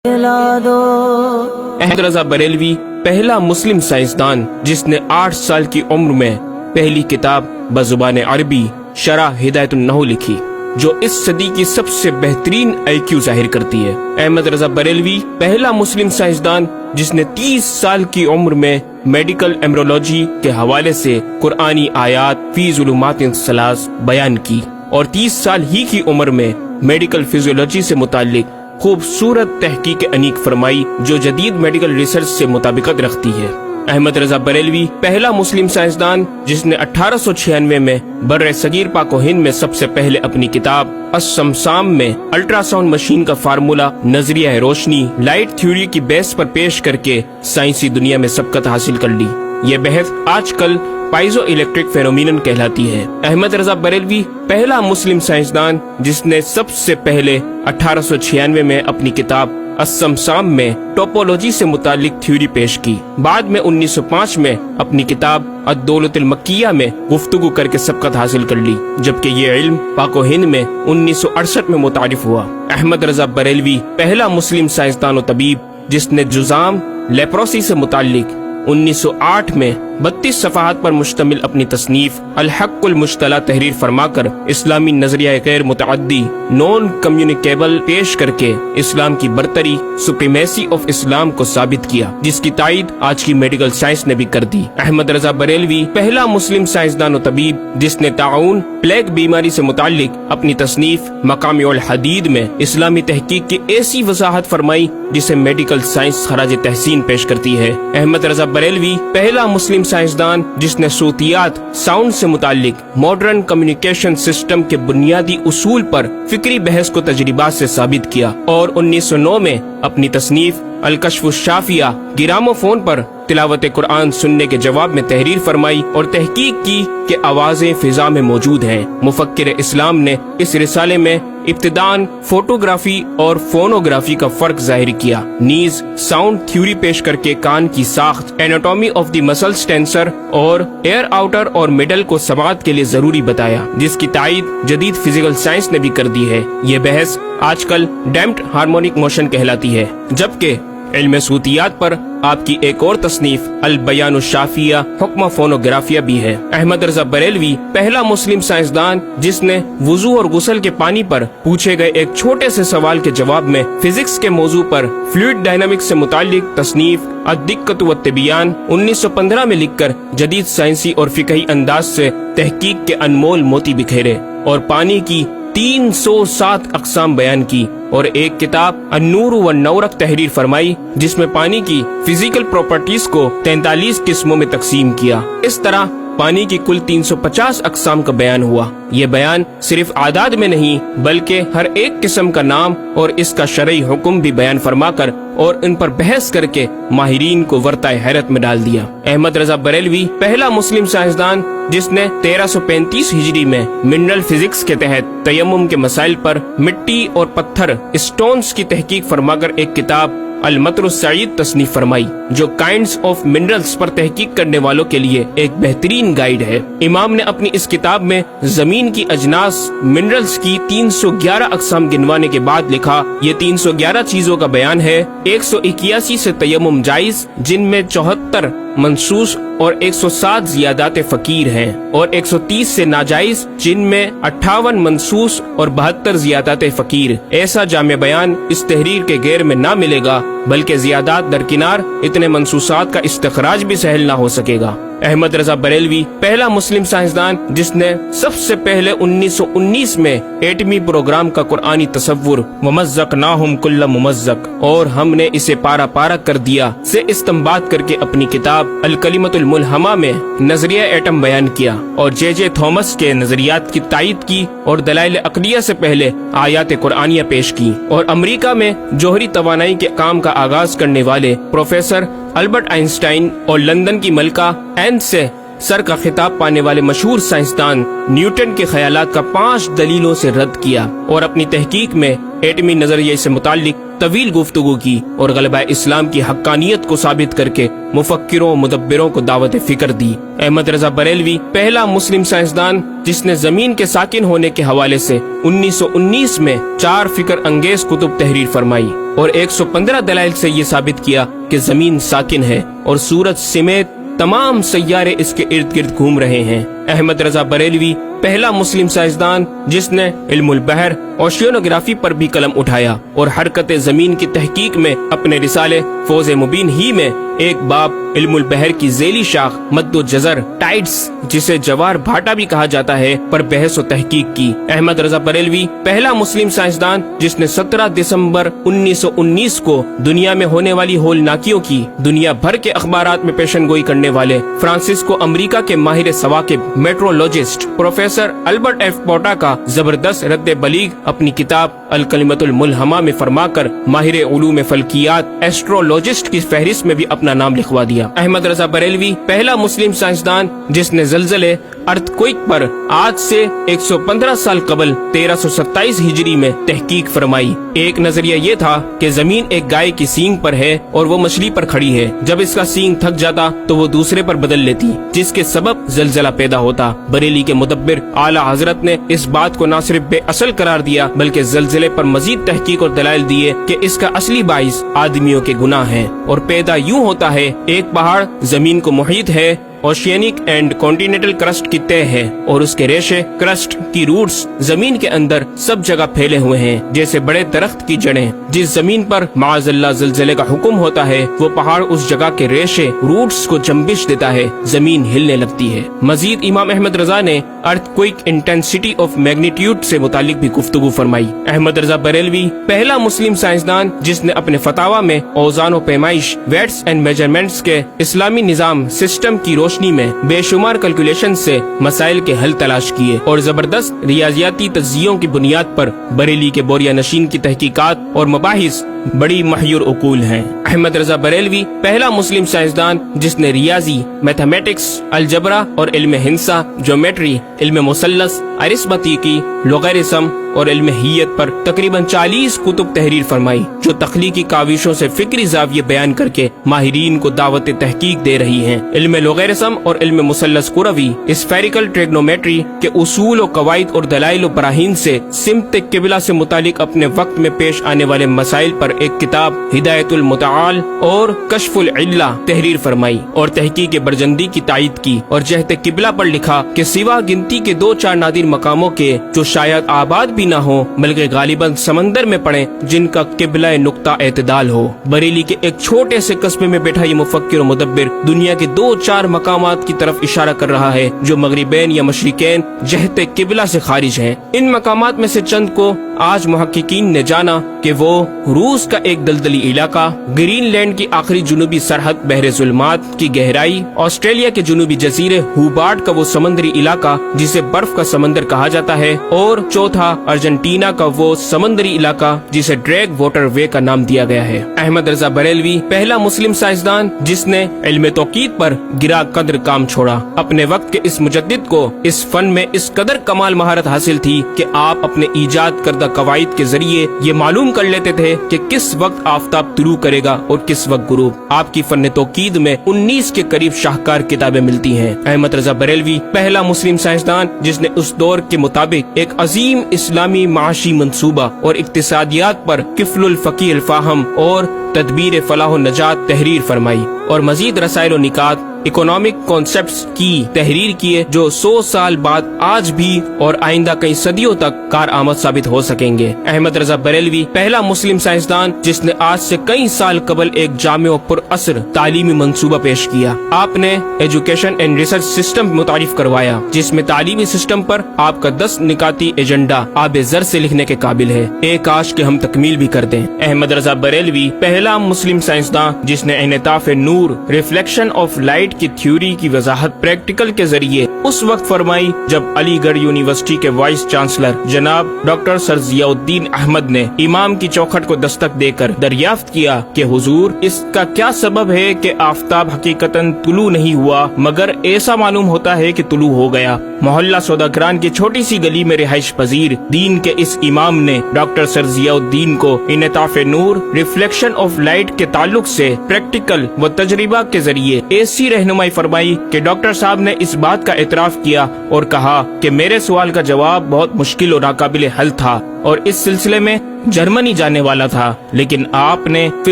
احمد رضا بریلوی پہلا مسلم سائنسدان جس نے 8 سال کی عمر میں پہلی کتاب بزبان عربی شرح ہدایت النحو لکھی، جو اس صدی کی سب سے بہترین IQ ظاہر کرتی ہے۔ احمد رضا بریلوی پہلا مسلم سائنسدان جس نے 30 سال کی عمر میں میڈیکل ایمرولوجی کے حوالے سے قرآنی آیات فی ظلمات ثلاث بیان کی، اور 30 سال ہی کی عمر میں میڈیکل فزیولوجی سے متعلق خوبصورت تحقیق انیق فرمائی جو جدید میڈیکل ریسرچ سے مطابقت رکھتی ہے۔ احمد رضا بریلوی پہلا مسلم سائنسدان جس نے 1896 میں بر صغیر پاک و ہند میں سب سے پہلے اپنی کتاب السمسام میں الٹرا ساؤنڈ مشین کا فارمولا نظریہ روشنی لائٹ تھیوری کی بیس پر پیش کر کے سائنسی دنیا میں سبقت حاصل کر لی۔ یہ بحث آج کل پائزو الیکٹرک فینومینن کہلاتی ہے۔ احمد رضا بریلوی پہلا مسلم سائنسدان جس نے سب سے پہلے 1896 میں اپنی کتاب السمسام میں ٹوپولوجی سے متعلق تھیوری پیش کی۔ بعد میں 1905 میں اپنی کتاب الدولۃ المکیہ میں گفتگو کر کے سبقت حاصل کر لی، جبکہ یہ علم پاک و ہند میں 1968 میں متعارف ہوا۔ احمد رضا بریلوی پہلا مسلم سائنسدان و طبیب جس نے جذام لیپروسی سے متعلق 1908 میں 32 صفحات پر مشتمل اپنی تصنیف الحق المشتلی تحریر فرما کر اسلامی نظریہ غیر متعدی نون کمیونیکیبل پیش کر کے اسلام کی برتری سپریمیسی آف اسلام کو ثابت کیا، جس کی تائید آج کی میڈیکل سائنس نے بھی کر دی۔ احمد رضا بریلوی پہلا مسلم سائنسدان و طبیب جس نے طاعون پلیگ بیماری سے متعلق اپنی تصنیف مقامع الحدید میں اسلامی تحقیق کی ایسی وضاحت فرمائی جسے میڈیکل سائنس خراج تحسین پیش کرتی ہے۔ احمد رضا بریلوی پہلا مسلم سائنسدان جس نے صوتیات ساؤنڈ سے متعلق ماڈرن کمیونیکیشن سسٹم کے بنیادی اصول پر فکری بحث کو تجربات سے ثابت کیا، اور 1909 میں اپنی تصنیف الکشف الشافیہ گرامو فون پر تلاوت قرآن سننے کے جواب میں تحریر فرمائی اور تحقیق کی کہ آوازیں فضا میں موجود ہیں۔ مفکر اسلام نے اس رسالے میں ابتداً فوٹوگرافی اور فونوگرافی کا فرق ظاہر کیا، نیز ساؤنڈ تھیوری پیش کر کے کان کی ساخت anatomy of the muscles tensor اور ایئر آؤٹر اور مڈل کو سماعت کے لیے ضروری بتایا، جس کی تائید جدید فزیکل سائنس نے بھی کر دی ہے۔ یہ بحث آج کل ڈیمپڈ ہارمونک موشن کہلاتی ہے، جبکہ علم صوتیات پر آپ کی ایک اور تصنیف البیان الشافیہ حکم فونوگرافیہ بھی ہے۔ احمد رضا بریلوی پہلا مسلم سائنسدان جس نے وضو اور غسل کے پانی پر پوچھے گئے ایک چھوٹے سے سوال کے جواب میں فزکس کے موضوع پر فلوئڈ ڈائنامکس سے متعلق تصنیف الدقۃ والتبیان 1915 میں لکھ کر جدید سائنسی اور فقہی انداز سے تحقیق کے انمول موتی بکھیرے، اور پانی کی 307 اقسام بیان کی، اور ایک کتاب النور والنورق تحریر فرمائی جس میں پانی کی فزیکل پراپرٹیز کو 43 قسموں میں تقسیم کیا۔ اس طرح پانی کی کل 350 اقسام کا بیان ہوا۔ یہ بیان صرف اعداد میں نہیں بلکہ ہر ایک قسم کا نام اور اس کا شرعی حکم بھی بیان فرما کر اور ان پر بحث کر کے ماہرین کو ورطۂ حیرت میں ڈال دیا۔ احمد رضا بریلوی پہلا مسلم سائنسدان جس نے 1335 ہجری میں منرل فزکس کے تحت تیمم کے مسائل پر مٹی اور پتھر اسٹونز کی تحقیق فرما کر ایک کتاب المطر السعید تصنیف فرمائی، جو کائنڈز آف منرلز پر تحقیق کرنے والوں کے لیے ایک بہترین گائیڈ ہے۔ امام نے اپنی اس کتاب میں زمین کی اجناس منرلز کی 311 اقسام گنوانے کے بعد لکھا، یہ 311 چیزوں کا بیان ہے۔ 181 سے تیمم جائز جن میں 74 منصوص اور 107 زیادات فقیر ہیں، اور 130 سے ناجائز جن میں 58 منصوص اور 72 زیادات فقیر۔ ایسا جامع بیان اس تحریر کے غیر میں نہ ملے گا، بلکہ زیادات درکنار اتنے منصوصات کا استخراج بھی سہل نہ ہو سکے گا۔ احمد رضا بریلوی پہلا مسلم سائنسدان جس نے سب سے پہلے 1919 میں ایٹمی پروگرام کا قرآنی تصور ومزقناہم کل ممزق اور ہم نے اسے پارا پارا کر دیا سے استنباط کر کے اپنی کتاب الکلمۃ الملہمہ میں نظریہ ایٹم بیان کیا، اور جے تھامس کے نظریات کی تائید کی اور دلائل عقلیہ سے پہلے آیات قرآنیہ پیش کی، اور امریکہ میں جوہری توانائی کے کام کا آغاز کرنے والے پروفیسر البرٹ آئنسٹائن اور لندن کی ملکہ این سے سر کا خطاب پانے والے مشہور سائنسدان نیوٹن کے خیالات کا 5 دلیلوں سے رد کیا، اور اپنی تحقیق میں ایٹمی نظریے سے متعلق طویل گفتگو کی اور غلبہ اسلام کی حقانیت کو ثابت کر کے مفکروں مدبروں کو دعوت فکر دی۔ احمد رضا بریلوی پہلا مسلم سائنسدان جس نے زمین کے ساکن ہونے کے حوالے سے 1919 میں 4 فکر انگیز کتب تحریر فرمائی اور 115 دلائل سے یہ ثابت کیا کہ زمین ساکن ہے اور سورج سمیت تمام سیارے اس کے ارد گرد گھوم رہے ہیں۔ احمد رضا بریلوی پہلا مسلم سائنسدان جس نے علم البحر اوشینوگرافی پر بھی قلم اٹھایا اور حرکت زمین کی تحقیق میں اپنے رسالے فوز مبین ہی میں ایک باب علم البحر کی ذیلی شاخ مد و جزر ٹائڈز جسے جوار بھاٹا بھی کہا جاتا ہے پر بحث و تحقیق کی۔ احمد رضا بریلوی پہلا مسلم سائنسدان جس نے 17 دسمبر 1919 کو دنیا میں ہونے والی ہولناکیوں کی دنیا بھر کے اخبارات میں پیشن گوئی کرنے والے فرانسسکو امریکہ کے ماہر ثواقب میٹرولوجسٹ پروفیسر البرٹ ایف پوٹا کا زبردست رد بلیغ اپنی کتاب الکلمۃ الملہمہ میں فرما کر ماہر علوم فلکیات ایسٹرولوجسٹ کی فہرست میں بھی اپنا نام لکھوا دیا۔ احمد رضا بریلوی پہلا مسلم سائنسدان جس نے زلزلے ارتھ کوئک پر آج سے 115 سال قبل 1327 ہجری میں تحقیق فرمائی۔ ایک نظریہ یہ تھا کہ زمین ایک گائے کی سینگ پر ہے اور وہ مچھلی پر کھڑی ہے، جب اس کا سینگ تھک جاتا تو وہ دوسرے پر بدل لیتی جس کے سبب زلزلہ پیدا ہوتا۔ بریلی کے مدبر اعلیٰ حضرت نے اس بات کو نہ صرف بے اصل قرار دیا بلکہ زلزلے پر مزید تحقیق اور دلائل دیے کہ اس کا اصلی باعث آدمیوں کے گناہ ہیں اور پیدا یوں ہوتا ہے۔ ایک پہاڑ زمین کو محیط ہے، اوشینک اینڈ کانٹیننٹل کرسٹ کی تہ ہے اور اس کے ریشے کرسٹ کی روٹس زمین کے اندر سب جگہ پھیلے ہوئے ہیں جیسے بڑے درخت کی جڑیں۔ جس زمین پر معاذ اللہ زلزلے کا حکم ہوتا ہے وہ پہاڑ اس جگہ کے ریشے روٹس کو جنبش دیتا ہے، زمین ہلنے لگتی ہے۔ مزید امام احمد رضا نے ارتھ کوئک انٹینسٹی آف میگنیٹیوڈ سے متعلق بھی گفتگو فرمائی۔ احمد رضا بریلوی پہلا مسلم سائنسدان جس نے اپنے فتاوی میں اوزان و پیمائش ویٹس اینڈ میجرمنٹس کے اسلامی نظام سسٹم کی روشنی میں بے شمار کیلکولیشن سے مسائل کے حل تلاش کیے اور زبردست ریاضیاتی تجزیوں کی بنیاد پر بریلی کے بوریا نشین کی تحقیقات اور مباحث بڑی محیر عقول ہیں۔ احمد رضا بریلوی پہلا مسلم سائنسدان جس نے ریاضی، میتھمیٹکس، الجبرا اور علم ہندسہ، جیومیٹری، علم مثلث، ارثمیٹکی، لوگرثم اور علم ہیت پر تقریباً 40 کتب تحریر فرمائی جو تخلیقی کاوشوں سے فکری زاویے بیان کر کے ماہرین کو دعوت تحقیق دے رہی ہیں۔ علم لوگرثم اور علم مثلث کروی، اسفیریکل ٹریگنومیٹری کے اصول و قواعد اور دلائل و براہین سے سمت قبلہ سے متعلق اپنے وقت میں پیش آنے والے مسائل پر ایک کتاب ہدایت المتعال اور کشف العلہ تحریر فرمائی اور تحقیق برجندی کی تائید کی اور جہت قبلہ پر لکھا کہ سوا گنتی کے 2-4 نادر مقاموں کے جو شاید آباد بھی نہ ہو بلکہ غالباً سمندر میں پڑے جن کا قبلہ نقطہ اعتدال ہو۔ بریلی کے ایک چھوٹے سے قصبے میں بیٹھا یہ مفکر و مدبر دنیا کے 2-4 مقامات کی طرف اشارہ کر رہا ہے جو مغربین یا مشرقین جہت قبلہ سے خارج ہیں۔ ان مقامات میں سے چند کو آج محققین نے جانا کہ وہ روس کا ایک دلدلی علاقہ، گرین لینڈ کی آخری جنوبی سرحد بحر ظلمات کی گہرائی، آسٹریلیا کے جنوبی جزیرے ہوبارٹ کا وہ سمندری علاقہ جسے برف کا سمندر کہا جاتا ہے، اور چوتھا ارجنٹینا کا وہ سمندری علاقہ جسے ڈریگ واٹر وے کا نام دیا گیا ہے۔ احمد رضا بریلوی پہلا مسلم سائنسدان جس نے علم توقید پر گرا قدر کام چھوڑا۔ اپنے وقت کے اس مجدد کو اس فن میں اس قدر کمال مہارت حاصل تھی کہ آپ اپنے ایجاد کردہ قواعد کے ذریعے یہ معلوم کر لیتے تھے کہ کس وقت آفتاب طلوع کرے گا اور کس وقت غروب۔ آپ کی فن توقید میں 19 کے قریب شاہکار کتابیں ملتی ہیں۔ احمد رضا بریلوی پہلا مسلم سائنسدان جس نے اس دور کے مطابق ایک عظیم اسلامی معاشی منصوبہ اور اقتصادیات پر کفل الفقی الفاہم اور تدبیر فلاح و نجات تحریر فرمائی اور مزید رسائل و نکات اکنامک کانسیپٹس کی تحریر کیے جو 100 سال بعد آج بھی اور آئندہ کئی صدیوں تک کارآمد ثابت ہو سکیں گے۔ احمد رضا بریلوی پہلا مسلم سائنسدان جس نے آج سے کئی سال قبل ایک جامع و پر اثر تعلیمی منصوبہ پیش کیا۔ آپ نے ایجوکیشن اینڈ ریسرچ سسٹم متعارف کروایا جس میں تعلیمی سسٹم پر آپ کا 10 نکاتی ایجنڈا آب زر سے لکھنے کے قابل ہے، ایک کاش کہ ہم تکمیل بھی کر دیں۔ احمد رضا بریلوی پہلا مسلم سائنسدان جس نے انعطاف نور، ریفلیکشن آف لائٹ کی تھیوری کی وضاحت پریکٹیکل کے ذریعے اس وقت فرمائی جب علی گڑھ یونیورسٹی کے وائس چانسلر جناب ڈاکٹر سر ضیاء الدین احمد نے امام کی چوکھٹ کو دستک دے کر دریافت کیا کہ حضور اس کا کیا سبب ہے کہ آفتاب حقیقتاً طلوع نہیں ہوا مگر ایسا معلوم ہوتا ہے کہ طلوع ہو گیا۔ محلہ سوداگران کی چھوٹی سی گلی میں رہائش پذیر دین کے اس امام نے ڈاکٹر سر ضیاء الدین کو انعطاف نور ریفلیکشن آف لائٹ کے تعلق سے پریکٹیکل و تجربہ کے ذریعے ایسی رہنمائی فرمائی کہ ڈاکٹر صاحب نے اس بات کا اعتراف کیا اور کہا کہ میرے سوال کا جواب بہت مشکل اور ناقابل حل تھا اور اس سلسلے میں جرمنی جانے والا تھا، لیکن آپ نے فی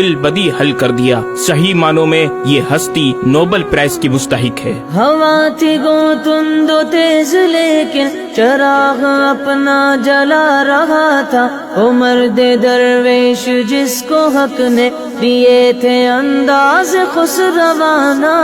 البدی حل کر دیا۔ صحیح معنوں میں یہ ہستی نوبل پرائز کی مستحق ہے۔ ہوا تھی گو تند و تیز لیکن چراغ اپنا جلا رہا تھا، عمر دے درویش جس کو حق نے دیے تھے انداز خسروانہ۔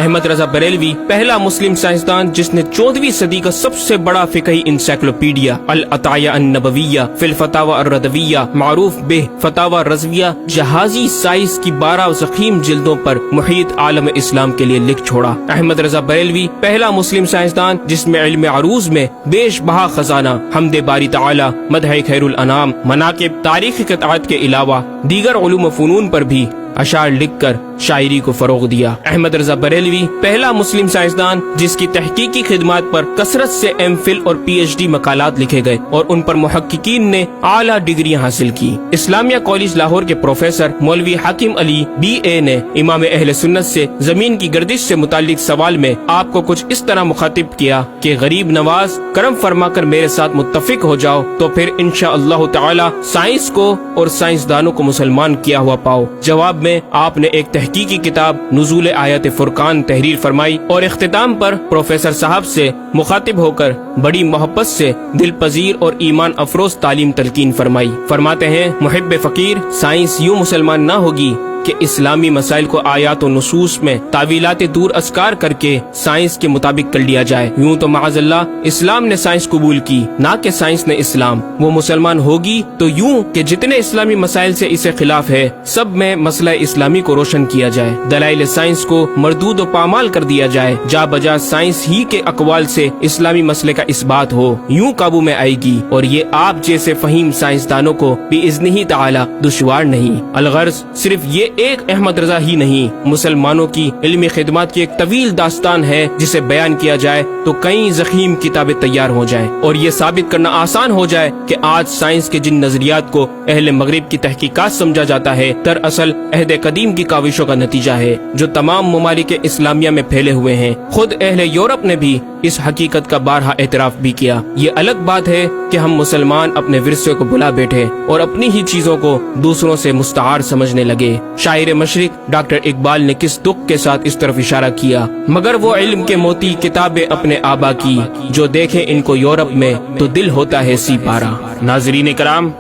احمد رضا بریلوی پہلا مسلم سائنسدان جس نے 14ویں صدی کا سب سے بڑا فقہی انسائکلوپیڈیا العطایہ النبویہ فی الفتاوی الردویہ معروف بہ فتاوی رضویہ جہازی سائنس کی 12 ضخیم جلدوں پر محیط عالم اسلام کے لیے لکھ چھوڑا۔ احمد رضا بریلوی پہلا مسلم سائنسدان جس میں علم عروض میں بیش بہا خزانہ حمد باری تعالی، مدح خیر الانام، مناقب، تاریخی قطعات کے علاوہ دیگر علوم و فنون پر بھی اشعار لکھ کر شاعری کو فروغ دیا۔ احمد رضا بریلوی پہلا مسلم سائنسدان جس کی تحقیقی خدمات پر کثرت سے ایم فل اور پی ایچ ڈی مقالات لکھے گئے اور ان پر محققین نے اعلیٰ ڈگریاں حاصل کی۔ اسلامیہ کالج لاہور کے پروفیسر مولوی حاکم علی بی اے نے امام اہل سنت سے زمین کی گردش سے متعلق سوال میں آپ کو کچھ اس طرح مخاطب کیا کہ غریب نواز کرم فرما کر میرے ساتھ متفق ہو جاؤ تو پھر انشاءاللہ تعالی سائنس کو اور سائنسدانوں کو مسلمان کیا ہوا پاؤ۔ جواب میں آپ نے ایک تحقیقی کتاب نزول آیات فرقان تحریر فرمائی اور اختتام پر پروفیسر صاحب سے مخاطب ہو کر بڑی محبت سے دل پذیر اور ایمان افروز تعلیم تلقین فرمائی۔ فرماتے ہیں محب فقیر سائنس یوں مسلمان نہ ہوگی کہ اسلامی مسائل کو آیات و نصوص میں تعویلات دور اسکار کر کے سائنس کے مطابق کر لیا جائے۔ یوں تو معاذ اللہ اسلام نے سائنس قبول کی نہ کہ سائنس نے اسلام۔ وہ مسلمان ہوگی تو یوں کہ جتنے اسلامی مسائل سے اسے خلاف ہے سب میں مسئلہ اسلامی کو روشن کیا جائے، دلائل سائنس کو مردود و پامال کر دیا جائے، جا بجا سائنس ہی کے اقوال سے اسلامی مسئلے کا اثبات ہو، یوں قابو میں آئے گی اور یہ آپ جیسے فہیم سائنسدانوں کو بإذنہ تعالی دشوار نہیں۔ الغرض صرف یہ ایک احمد رضا ہی نہیں، مسلمانوں کی علمی خدمات کی ایک طویل داستان ہے جسے بیان کیا جائے تو کئی ضخیم کتابیں تیار ہو جائیں اور یہ ثابت کرنا آسان ہو جائے کہ آج سائنس کے جن نظریات کو اہل مغرب کی تحقیقات سمجھا جاتا ہے دراصل عہد قدیم کی کاوشوں کا نتیجہ ہے جو تمام ممالک اسلامیہ میں پھیلے ہوئے ہیں۔ خود اہل یورپ نے بھی اس حقیقت کا بارہا اعتراف بھی کیا۔ یہ الگ بات ہے کہ ہم مسلمان اپنے ورثے کو بلا بیٹھے اور اپنی ہی چیزوں کو دوسروں سے مستعار سمجھنے لگے۔ شاعر مشرق ڈاکٹر اقبال نے کس دکھ کے ساتھ اس طرف اشارہ کیا، مگر وہ علم کے موتی کتابیں اپنے آبا کی، جو دیکھے ان کو یورپ میں تو دل ہوتا ہے سی پارا۔ ناظرین کرام،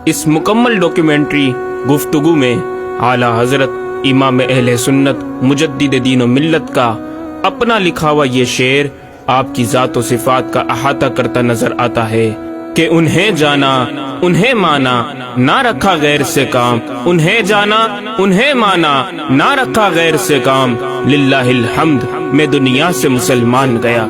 اس مکمل ڈاکیومنٹری گفتگو میں اعلیٰ حضرت امام اہل سنت مجدد دین و ملت کا اپنا لکھا ہوا یہ شعر آپ کی ذات و صفات کا احاطہ کرتا نظر آتا ہے کہ انہیں جانا انہیں مانا نہ رکھا غیر سے کام، انہیں جانا انہیں مانا نہ رکھا غیر سے کام، للہ الحمد میں دنیا سے مسلمان گیا۔